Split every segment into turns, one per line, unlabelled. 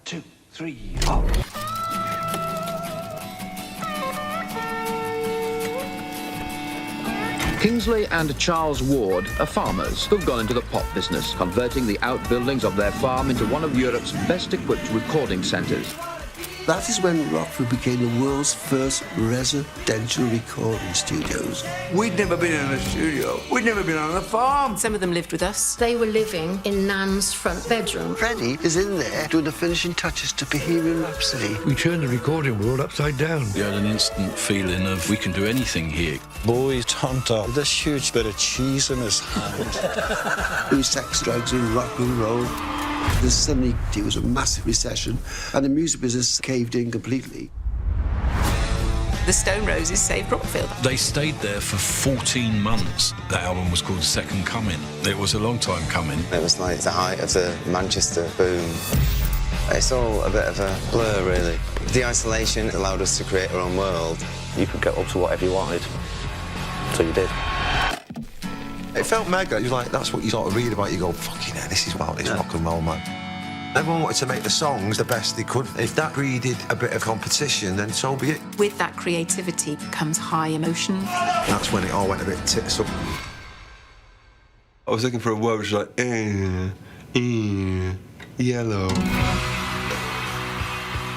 2, 3, 4.
Kingsley and Charles Ward are farmers who've gone into the pop business, converting the outbuildings of their farm into one of Europe's best-equipped recording centres.
That is when Rockford became the world's first residential recording studios.
We'd never been in a studio. We'd never been on a farm.
Some of them lived with us.
They were living in Nan's front bedroom.
Freddie is in there doing the finishing touches to Bohemian Rhapsody.
We turned the recording world upside down.
We had an instant feeling of we can do anything here.
Boy turned up with this huge bit of cheese in his hand.
There was sex, drugs, and rock and roll. Then suddenly there was a massive recession, and the music business caved in completely.
The Stone Roses saved Rockfield.
They stayed there for 14 months. That album was called Second Coming. It was a long time coming.
It was like the height of the Manchester boom. It's all a bit of a blur, really. The isolation allowed us to create our own world.
You could get up to whatever you wanted, so you did.
It felt mega. It was like, that's what you sort of read about. You go, fucking hell, this is wild, it's rock and roll, man. Everyone wanted to make the songs the best they could. If that breeded a bit of competition, then so be it.
With that creativity comes high emotion.
That's when it all went a bit tits up.
I was looking for a word which was like, yellow.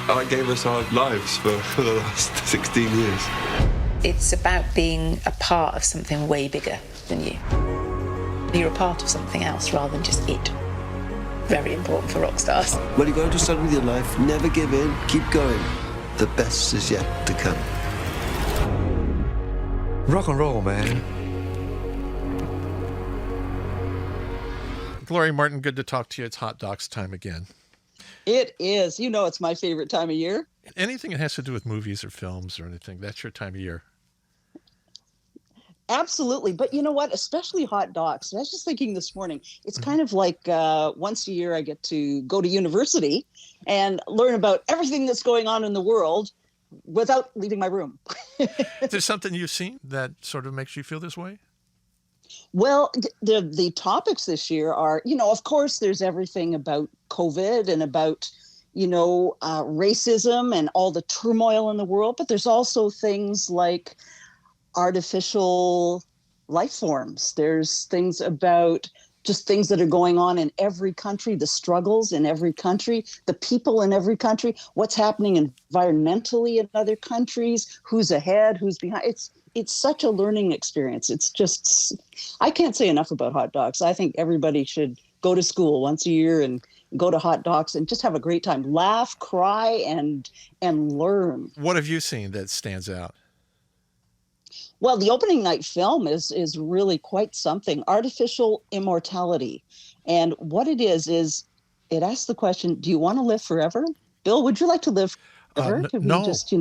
I gave us our lives for the last 16 years.
It's about being a part of something way bigger than you. You're a part of something else rather than just it. Very important for rock stars.
When you go into something with your life, never give in, keep going. The best is yet to come.
Rock and roll, man.
Gloria Martin, good to talk to you. It's hot docs time again.
It is. You know it's my favorite time of year.
Anything that has to do with movies or films or anything, that's your time of year.
Absolutely. But you know what? Especially hot docs. I was just thinking this morning, it's kind of like once a year I get to go to university and learn about everything that's going on in the world without leaving my room.
Is there something you've seen that sort of makes you feel this way?
Well, the topics this year are, of course, there's everything about COVID and about, racism and all the turmoil in the world. But there's also things like artificial life forms. There's things about just things that are going on in every country, the struggles in every country, the people in every country, what's happening environmentally in other countries, who's ahead, who's behind. It's such a learning experience. It's just, I can't say enough about hot dogs. I think everybody should go to school once a year and go to hot dogs and just have a great time, laugh, cry, and learn.
What have you seen that stands out?
Well, the opening night film is really quite something. Artificial immortality. And what it is it asks the question, do you want to live forever? Bill, would you like to live forever?
No.
Just,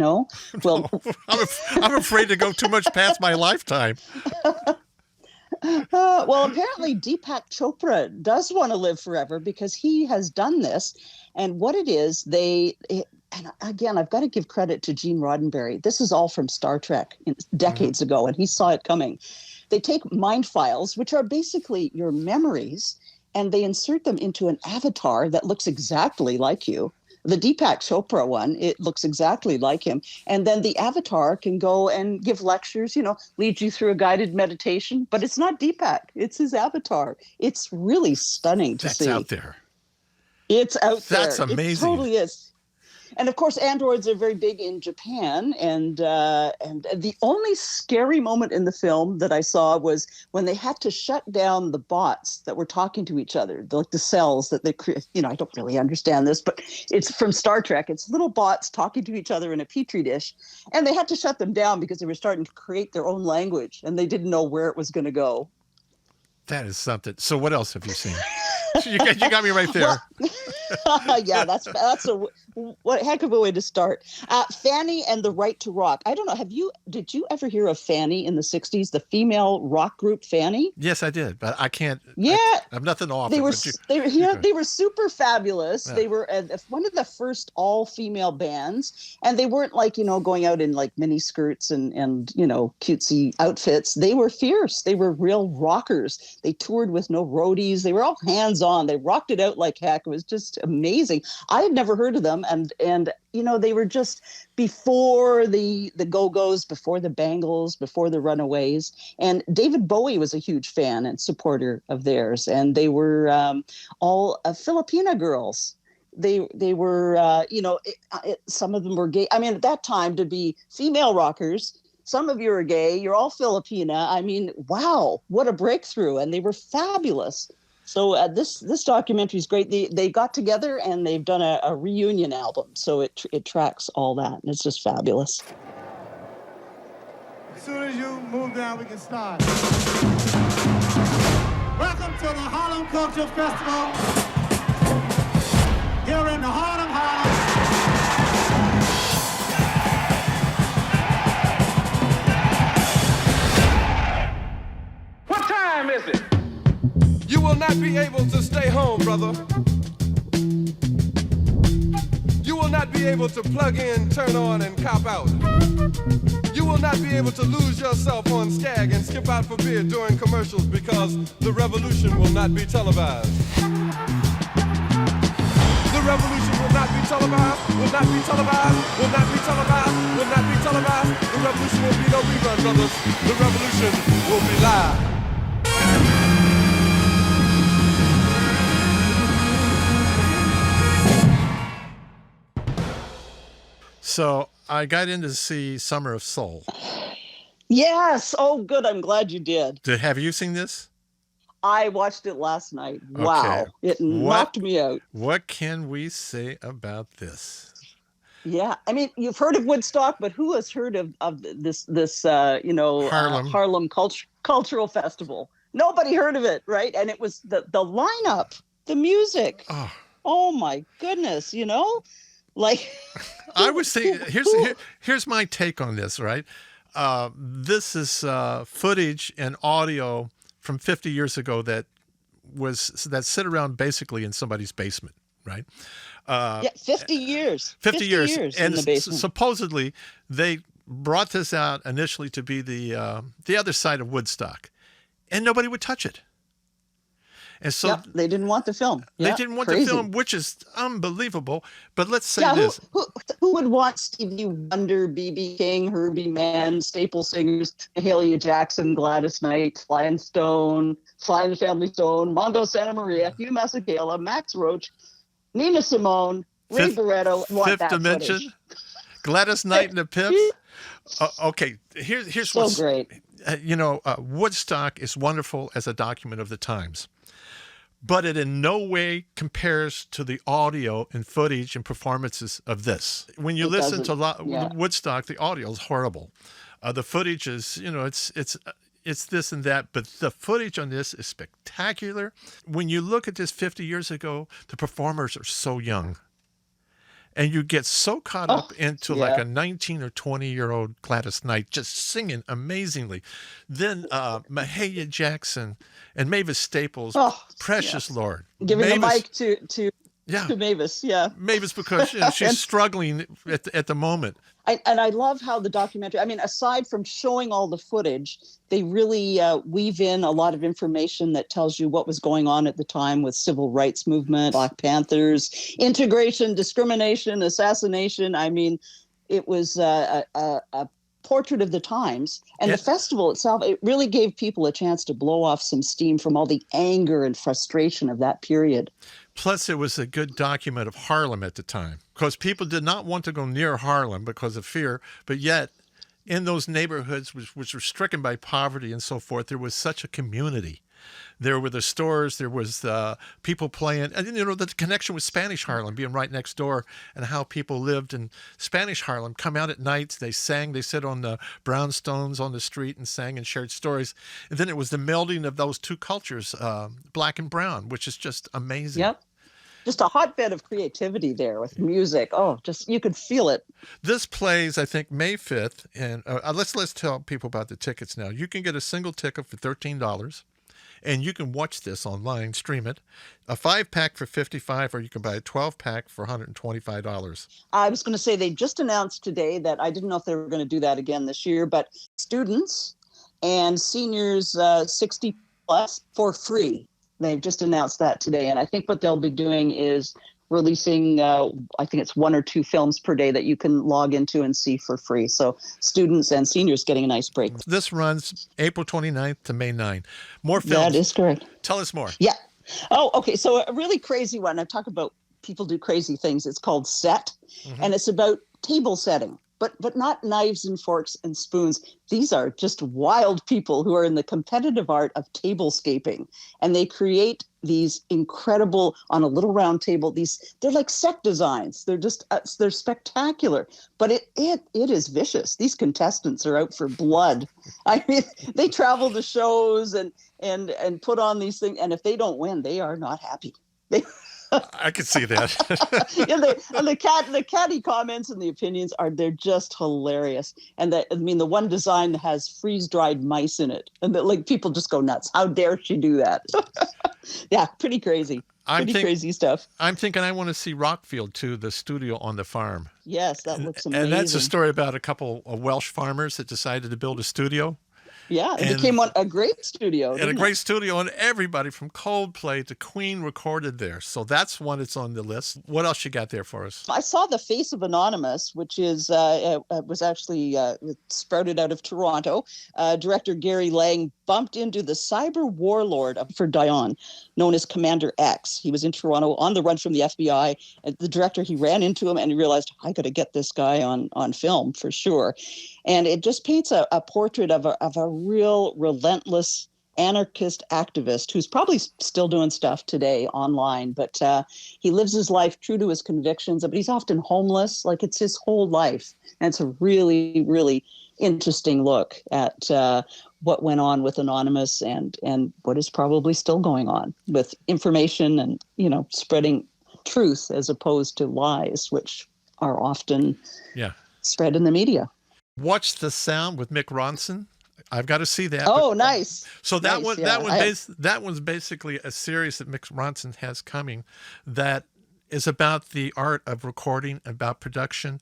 well,
I'm afraid to go too much past my lifetime.
Well, apparently Deepak Chopra does want to live forever because he has done this. And what it is, and again, I've got to give credit to Gene Roddenberry. This is all from Star Trek decades ago, and he saw it coming. They take mind files, which are basically your memories, and they insert them into an avatar that looks exactly like you. The Deepak Chopra one, it looks exactly like him. And then the avatar can go and give lectures, lead you through a guided meditation. But it's not Deepak. It's his avatar. It's really stunning to see.
That's out there.
It's out there.
That's amazing.
It totally is. And of course, androids are very big in Japan. And the only scary moment in the film that I saw was when they had to shut down the bots that were talking to each other, like the cells that they create. I don't really understand this, but it's from Star Trek. It's little bots talking to each other in a petri dish. And they had to shut them down because they were starting to create their own language and they didn't know where it was going to go.
That is something. So what else have you seen? You got me right there.
Well, yeah, that's what a heck of a way to start. Fanny and the Right to Rock. I don't know. Did you ever hear of Fanny in the 60s, the female rock group Fanny?
Yes, I did, but I can't.
Yeah.
I have nothing to offer.
They were super fabulous. Yeah. They were one of the first all-female bands, and they weren't going out in mini skirts and cutesy outfits. They were fierce. They were real rockers. They toured with no roadies. They were all hands hands-on. They rocked it out like heck. It was just amazing. I had never heard of them, and they were just before the Go-Go's, before the Bangles, before the Runaways. And David Bowie was a huge fan and supporter of theirs, and they were all Filipina girls. They were, some of them were gay. I mean, at that time, to be female rockers, some of you are gay, you're all Filipina. I mean, wow, what a breakthrough. And they were fabulous. So this documentary is great. They got together and they've done a reunion album. So it tracks all that. And it's just fabulous.
As soon as you move down, we can start. Welcome to the Harlem Culture Festival. Here in the heart of Harlem.
What time is it? You will not be able to stay home, brother. You will not be able to plug in, turn on, and cop out. You will not be able to lose yourself on Skag and skip out for beer during commercials because the revolution will not be televised. The revolution will not be televised, will not be televised, will not be televised, will not be televised. The revolution will be no rerun, brothers. The revolution will be live.
So I got in to see Summer of Soul.
Yes. Oh, good. I'm glad you did.
Have you seen this?
I watched it last night. Wow.
Okay.
It knocked me out.
What can we say about this?
Yeah. I mean, you've heard of Woodstock, but who has heard of this Harlem Cultural Festival? Nobody heard of it, right? And it was the lineup, the music. Oh my goodness, like
I was saying, here's my take on this, right? This is footage and audio from 50 years ago that sit around basically in somebody's basement, right?
50 years.
50 years
in the basement.
Supposedly they brought this out initially to be the other side of Woodstock, and nobody would touch it. And so
they didn't want the film.
They didn't want the film, which is unbelievable. But let's say this.
Who would want Stevie Wonder, B.B. King, Herbie Mann, staple singers, Mahalia Jackson, Gladys Knight, Sly and the Family Stone, Mondo Santa Maria, Hugh Masekela, Max Roach, Nina Simone, Ray Barretto.
Fifth Dimension, footage. Gladys Knight and the Pips. Okay, here's
so
what's
great.
Woodstock is wonderful as a document of the times. But it in no way compares to the audio and footage and performances of this. When you listen to Woodstock, the audio is horrible. The footage is, it's this and that, but the footage on this is spectacular. When you look at this 50 years ago, the performers are so young. And you get so caught up into like a 19 or 20-year-old Gladys Knight just singing amazingly. Then Mahalia Jackson and Mavis Staples, precious Lord.
Giving
Mavis,
the mic to Mavis,
Mavis, because she's struggling at the moment.
I love how the documentary, I mean, aside from showing all the footage, they really weave in a lot of information that tells you what was going on at the time with civil rights movement, Black Panthers, integration, discrimination, assassination. I mean, it was a portrait of the times. And the festival itself, it really gave people a chance to blow off some steam from all the anger and frustration of that period.
Plus, it was a good document of Harlem at the time, because people did not want to go near Harlem because of fear, but yet in those neighborhoods which were stricken by poverty and so forth, there was such a community. There were the stores, there was people playing, and the connection with Spanish Harlem being right next door, and how people lived in Spanish Harlem, come out at night, they sang, they sit on the brownstones on the street and sang and shared stories. And then it was the melding of those two cultures, black and brown, which is just amazing.
Yep. Just a hotbed of creativity there with music. Oh, just you could feel it.
This plays, I think, May 5th. And let's tell people about the tickets now. You can get a single ticket for $13, and you can watch this online, stream it. A 5-pack for $55, or you can buy a 12-pack for $125.
I was going to say they just announced today that I didn't know if they were going to do that again this year, but students and seniors 60 plus for free. They've just announced that today. And I think what they'll be doing is releasing, I think it's 1 or 2 films per day that you can log into and see for free. So students and seniors getting a nice break.
This runs April 29th to May 9. More films.
That is correct.
Tell us more.
Yeah. Oh, okay. So a really crazy one. I talk about people do crazy things. It's called Set, and it's about table setting. But not knives and forks and spoons. These are just wild people who are in the competitive art of tablescaping. And they create these incredible, on a little round table, they're like set designs. They're just, they're spectacular. But it is vicious. These contestants are out for blood. I mean, they travel to shows and put on these things. And if they don't win, they are not happy.
I could see that.
The catty comments and the opinions they're just hilarious. And the one design has freeze-dried mice in it, and people just go nuts. How dare she do that? Yeah, pretty crazy. Crazy stuff.
I'm thinking I want to see Rockfield too, the studio on the farm.
Yes, that looks amazing.
And that's a story about a couple of Welsh farmers that decided to build a studio.
Yeah, it became a great studio.
And a great studio, and everybody from Coldplay to Queen recorded there. So that's one that's on the list. What else you got there for us?
I saw The Face of Anonymous, which is was actually sprouted out of Toronto. Director Gary Lang bumped into the cyber warlord for Dion, known as Commander X. He was in Toronto on the run from the FBI. And the director, he ran into him and he realized, I got to get this guy on film for sure. And it just paints a portrait of a real relentless anarchist activist who's probably still doing stuff today online, but he lives his life true to his convictions, but he's often homeless. Like, it's his whole life. And it's a really, really interesting look at what went on with Anonymous and what is probably still going on with information and, spreading truth as opposed to lies, which are often spread in the media.
Watch The Sound with Mick Ronson. I've got to see that.
Oh, nice.
So that one's basically a series that Mick Ronson has coming that is about the art of recording, about production,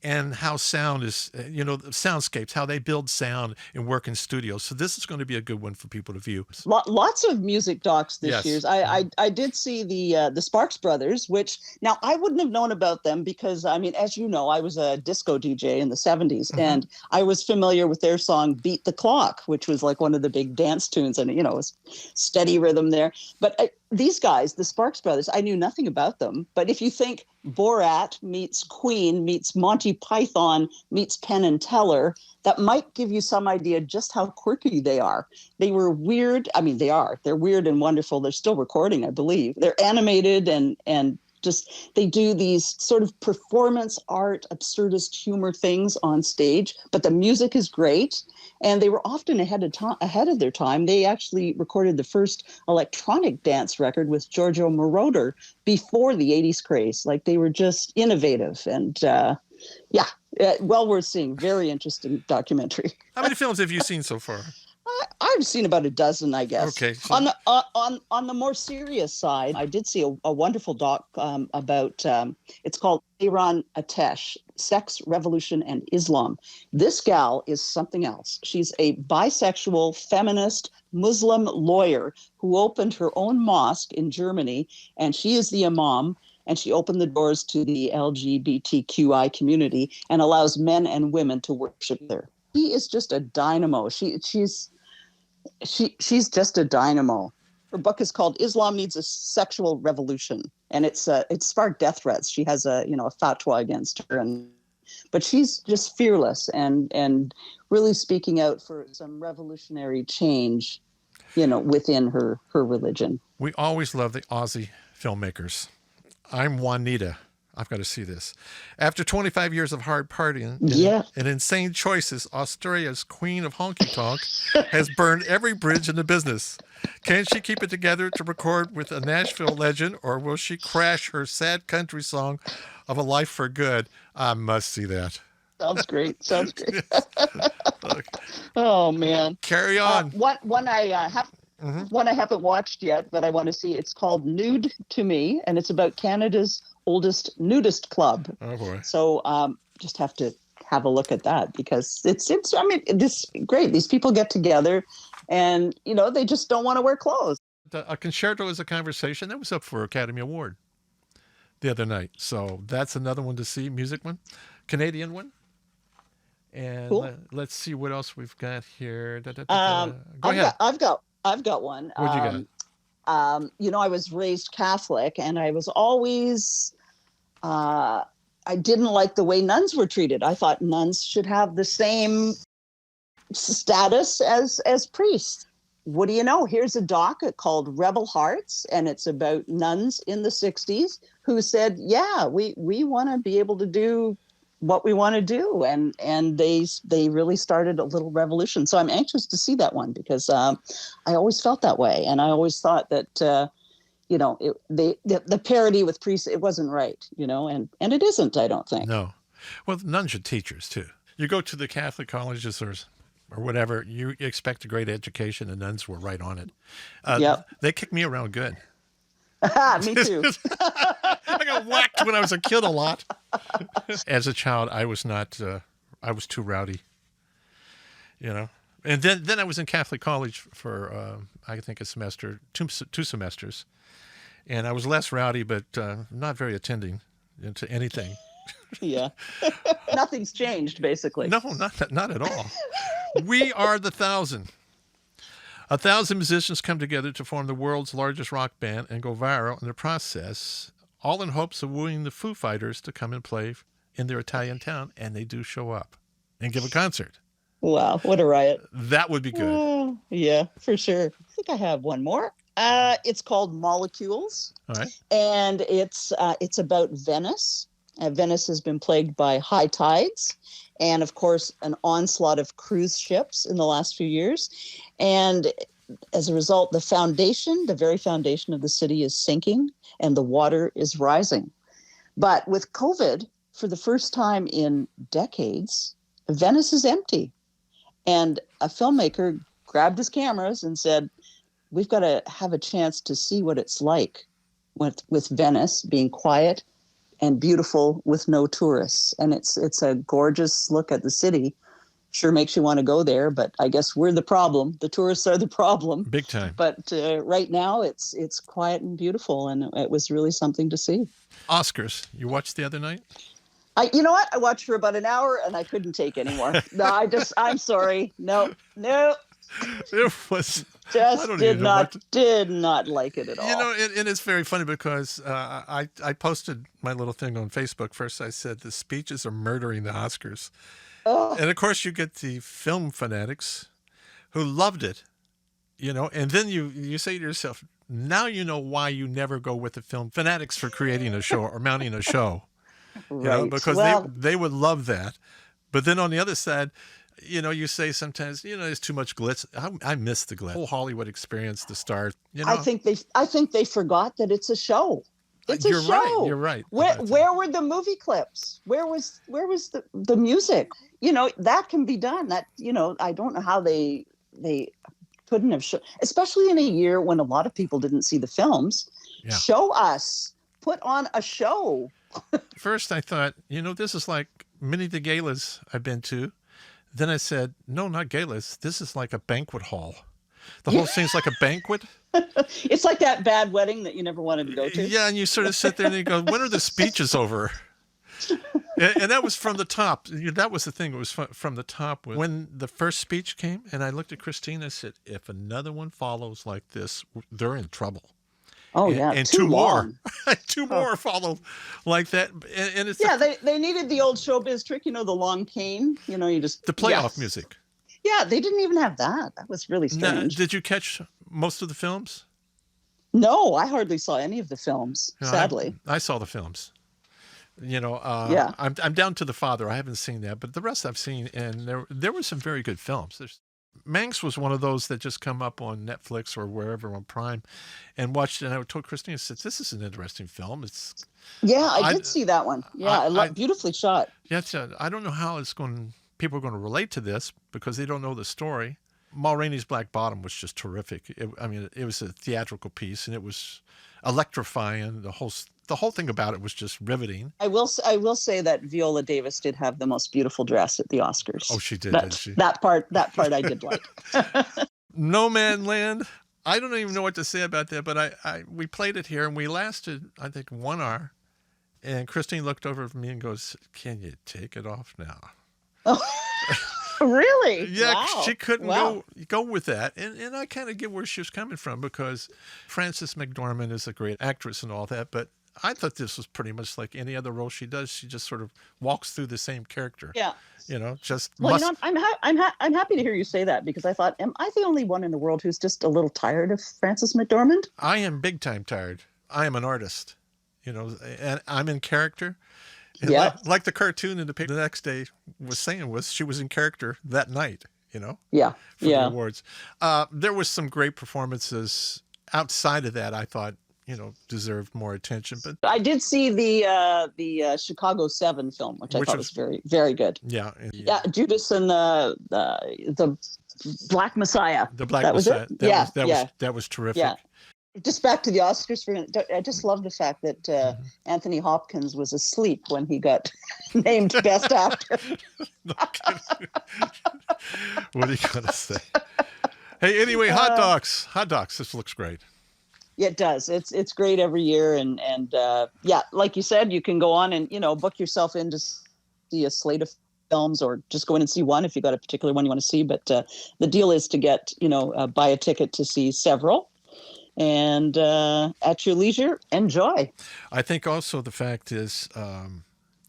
and how sound is, soundscapes, how they build sound and work in studios. So this is going to be a good one for people to view.
Lots of music docs this year. I did see the Sparks Brothers, which now I wouldn't have known about them because, as you know, I was a disco DJ in the 70s, and I was familiar with their song Beat the Clock, which was like one of the big dance tunes, and, it was steady rhythm there. But these guys, the Sparks Brothers, I knew nothing about them. But if you think Borat meets Queen meets Monty Python meets Penn and Teller, that might give you some idea just how quirky they are. They were weird. They're weird and wonderful. They're still recording, I believe. They're animated and just, they do these sort of performance art, absurdist humor things on stage, but the music is great. And they were often ahead of their time. They actually recorded the first electronic dance record with Giorgio Moroder before the 80s craze. Like, they were just innovative and well worth seeing. Very interesting documentary.
How many films have you seen so far?
I've seen about a dozen, I guess.
Okay. So...
On the more serious side, I did see a wonderful doc about, it's called Iran Atesh, Sex, Revolution, and Islam. This gal is something else. She's a bisexual, feminist, Muslim lawyer who opened her own mosque in Germany, and she is the imam. And she opened the doors to the LGBTQI community and allows men and women to worship there. She is just a dynamo. She's just a dynamo. Her book is called Islam Needs a Sexual Revolution, and it sparked death threats. She has a fatwa against her, but she's just fearless and really speaking out for some revolutionary change, within her religion.
We always love the Aussie filmmakers. I'm Juanita. I've got to see this. After 25 years of hard partying and insane choices, Australia's queen of honky tonk has burned every bridge in the business. Can she keep it together to record with a Nashville legend, or will she crash her sad country song of a life for good? I must see that.
Sounds great. Oh, man.
Carry on.
One I haven't watched yet, but I want to see. It's called Nude to Me, and it's about Canada's oldest nudist club.
Oh boy!
So just have to have a look at that because it's this great. These people get together, and they just don't want to wear clothes.
A Concerto is a Conversation. That was up for Academy Award the other night. So that's another one to see, music one, Canadian one. And
cool.
Let's see what else we've got here. Go ahead.
I've got one.
What you got?
I was raised Catholic, and I was always, I didn't like the way nuns were treated. I thought nuns should have the same status as priests. What do you know? Here's a doc called Rebel Hearts, and it's about nuns in the 60s who said, yeah, we want to be able to do what we want to do. And they really started a little revolution. So I'm anxious to see that one because I always felt that way. And I always thought that, the parity with priests, it wasn't right, and it isn't, I don't think.
No. Well, nuns are teachers too. You go to the Catholic colleges or whatever, you expect a great education. The nuns were right on it.
Yep.
They kicked me around good.
Me too.
I got whacked when I was a kid a lot. As a child, I was not, I was too rowdy, And then I was in Catholic college for, I think a semester, two semesters. And I was less rowdy, but not very attending to anything.
Yeah. Nothing's changed, basically.
No, not at all. We Are the 1,000. 1,000 musicians come together to form the world's largest rock band and go viral in the process, all in hopes of wooing the Foo Fighters to come and play in their Italian town, and they do show up and give a concert.
Wow, what a riot.
That would be good.
Yeah, for sure. I think I have one more. It's called Molecules.
All right.
And it's about Venice. Venice has been plagued by high tides and, of course, an onslaught of cruise ships in the last few years. And as a result, the very foundation of the city is sinking and the water is rising. But with COVID, for the first time in decades, Venice is empty. And a filmmaker grabbed his cameras and said, we've got to have a chance to see what it's like with Venice being quiet and beautiful with no tourists. And it's a gorgeous look at the city. Sure makes you want to go there, but I guess we're the problem. The tourists are the problem.
Big time.
But right now it's quiet and beautiful, and it was really something to see.
Oscars, you watched the other night?
You know what? I watched for about an hour and I couldn't take anymore. No, I'm sorry. No.
It was
just did not like it at all.
And it's very funny because I posted my little thing on Facebook. First, I said the speeches are murdering the Oscars, and of course you get the film fanatics who loved it, and then you say to yourself, now you know why you never go with the film fanatics for creating a show or mounting a show,
right?
Because they would love that, but then on the other side. You say sometimes, there's too much glitz. I miss the glitz. The whole Hollywood experience, the stars.
I think they forgot that it's a show. It's a show.
You're right.
Where were the movie clips? Where was the music? That can be done. That I don't know how they couldn't have shown, especially in a year when a lot of people didn't see the films. Yeah. Show us. Put on a show.
First, I thought, this is like many of the galas I've been to. Then I said, no, not galas. This is like a banquet hall. The whole scene's like a banquet.
It's like that bad wedding that you never wanted to go to.
Yeah, and you sort of sit there and you go, when are the speeches over? And that was from the top. That was the thing. It was from the top. When the first speech came, and I looked at Christine, I said, if another one follows like this, they're in trouble.
Oh, yeah.
And two more. Two more followed like that. And it's
they needed the old showbiz trick, the long cane. You just...
The playoff music.
Yeah, they didn't even have that. That was really strange.
Now, did you catch most of the films?
No, I hardly saw any of the films, sadly.
I saw the films.
Yeah.
I'm down to The Father. I haven't seen that, but the rest I've seen, and there were some very good films. Manx was one of those that just come up on Netflix or wherever on Prime and watched it. And I told Christine, I said, this is an interesting film.
I did see that one. Yeah, beautifully shot.
Yeah, I don't know how people are going to relate to this because they don't know the story. Ma Rainey's Black Bottom was just terrific. It was a theatrical piece and it was electrifying. The whole thing about it was just riveting.
I will say that Viola Davis did have the most beautiful dress at the Oscars.
Oh, she did, didn't she?
That part I did like.
No Man Land. I don't even know what to say about that, but we played it here, and we lasted, I think, 1 hour. And Christine looked over at me and goes, "Can you take it off now?"
Oh, really?
Yeah,
Wow.
she couldn't
Wow.
go with that. And I kind of get where she was coming from, because Frances McDormand is a great actress and all that, but I thought this was pretty much like any other role she does. She just sort of walks through the same character.
Yeah.
Just
Well, I'm happy to hear you say that, because I thought, am I the only one in the world who's just a little tired of Frances McDormand?
I am big time tired. I am an artist, and I'm in character. And
Yeah.
like the cartoon in the paper the next day was saying, she was in character that night,
Yeah.
for the awards. There was some great performances outside of that I thought, deserved more attention. But
I did see the Chicago 7 film, which I thought was very, very good.
Yeah.
Yeah, Judas and the Black Messiah.
The Black
that
Messiah.
Was it?
That was terrific.
Yeah. Just back to the Oscars for a minute. I just love the fact that Anthony Hopkins was asleep when he got named Best Actor.
No kidding. What are you going to say? Hey, anyway, hot dogs. Hot dogs. This looks great.
Yeah, it does. It's great every year, and yeah, like you said, you can go on and book yourself in to see a slate of films, or just go in and see one if you got a particular one you want to see. But the deal is to get buy a ticket to see several, and at your leisure, enjoy.
I think also the fact is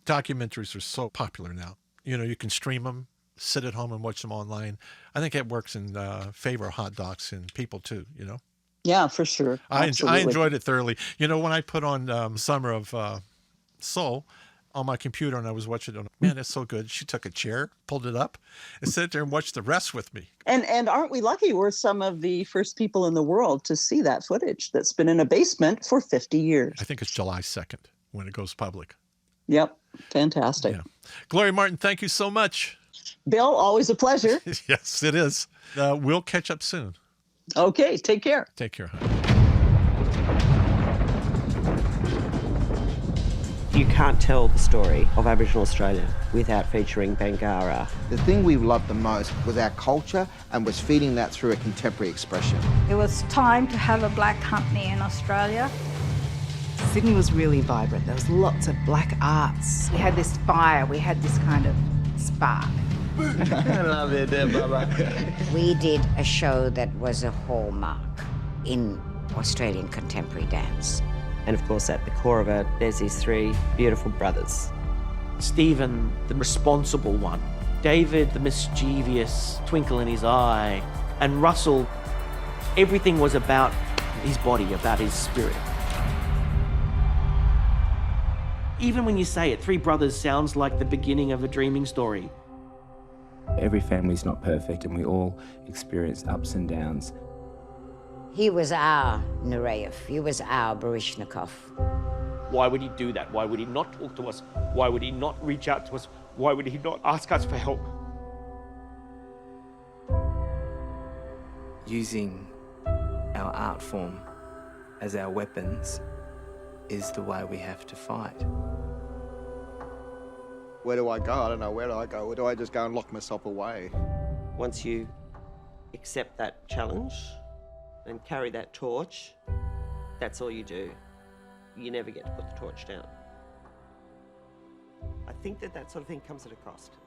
documentaries are so popular now. You can stream them, sit at home and watch them online. I think that works in favor of hot dogs and people too.
Yeah, for sure.
I enjoyed it thoroughly. When I put on Summer of Soul on my computer and I was watching it, man, that's so good. She took a chair, pulled it up, and sat there and watched the rest with me.
And aren't we lucky? We're some of the first people in the world to see that footage that's been in a basement for 50 years.
I think it's July 2nd when it goes public.
Yep. Fantastic.
Yeah. Gloria Martin, thank you so much.
Bill, always a pleasure.
Yes, it is. We'll catch up soon.
Okay, take care.
Take care, hon.
You can't tell the story of Aboriginal Australia without featuring Bangarra.
The thing we loved the most was our culture and was feeding that through a contemporary expression.
It was time to have a black company in Australia.
Sydney was really vibrant. There was lots of black arts. We had this fire, we had this kind of spark.
I love it, Baba.
We did a show that was a hallmark in Australian contemporary dance.
And of course, at the core of it, there's these three beautiful brothers. Stephen, the responsible one. David, the mischievous twinkle in his eye. And Russell, everything was about his body, about his spirit. Even when you say it, Three Brothers sounds like the beginning of a dreaming story.
Every family's not perfect and we all experience ups and downs.
He was our Nureyev. He was our Baryshnikov.
Why would he do that? Why would he not talk to us? Why would he not reach out to us? Why would he not ask us for help?
Using our art form as our weapons is the way we have to fight.
Where do I go? I don't know. Where do I go? Or do I just go and lock myself away?
Once you accept that challenge and carry that torch, that's all you do. You never get to put the torch down. I think that sort of thing comes at a cost.